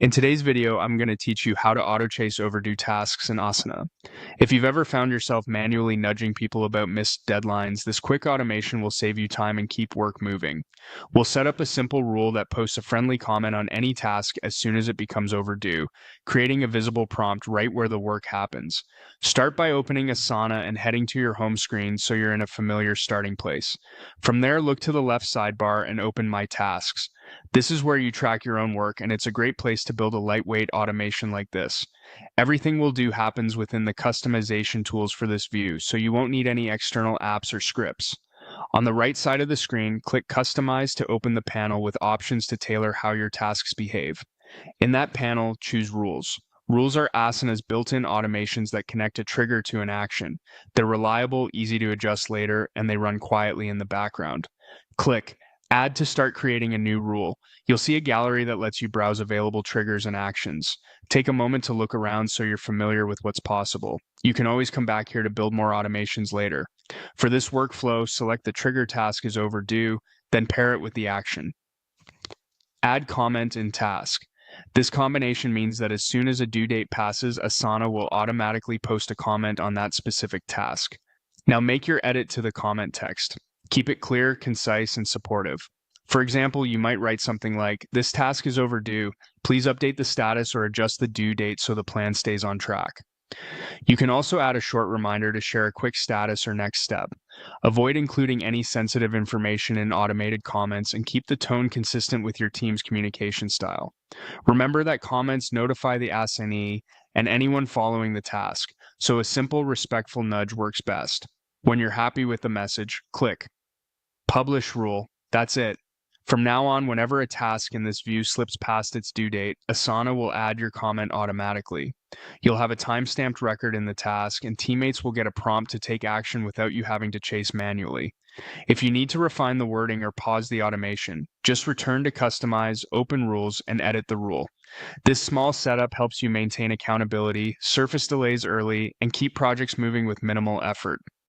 In today's video, I'm going to teach you how to auto-chase overdue tasks in Asana. If you've ever found yourself manually nudging people about missed deadlines, this quick automation will save you time and keep work moving. We'll set up a simple rule that posts a friendly comment on any task as soon as it becomes overdue, creating a visible prompt right where the work happens. Start by opening Asana and heading to your home screen so you're in a familiar starting place. From there, look to the left sidebar and open My Tasks. This is where you track your own work, and it's a great place to build a lightweight automation like this. Everything we'll do happens within the customization tools for this view, so you won't need any external apps or scripts. On the right side of the screen, click Customize to open the panel with options to tailor how your tasks behave. In that panel, choose Rules. Rules are Asana's built-in automations that connect a trigger to an action. They're reliable, easy to adjust later, and they run quietly in the background. Click Add to start creating a new rule. You'll see a gallery that lets you browse available triggers and actions. Take a moment to look around so you're familiar with what's possible. You can always come back here to build more automations later. For this workflow, select the trigger task is overdue, then pair it with the action. Add comment in task. This combination means that as soon as a due date passes, Asana will automatically post a comment on that specific task. Now make your edit to the comment text. Keep it clear, concise, and supportive. For example, you might write something like, "This task is overdue. Please update the status or adjust the due date so the plan stays on track." You can also add a short reminder to share a quick status or next step. Avoid including any sensitive information in automated comments and keep the tone consistent with your team's communication style. Remember that comments notify the assignee and anyone following the task, so a simple, respectful nudge works best. When you're happy with the message, click Publish Rule. That's it. From now on, whenever a task in this view slips past its due date, Asana will add your comment automatically. You'll have a time-stamped record in the task, and teammates will get a prompt to take action without you having to chase manually. If you need to refine the wording or pause the automation, just return to Customize, open Rules, and edit the rule. This small setup helps you maintain accountability, surface delays early, and keep projects moving with minimal effort.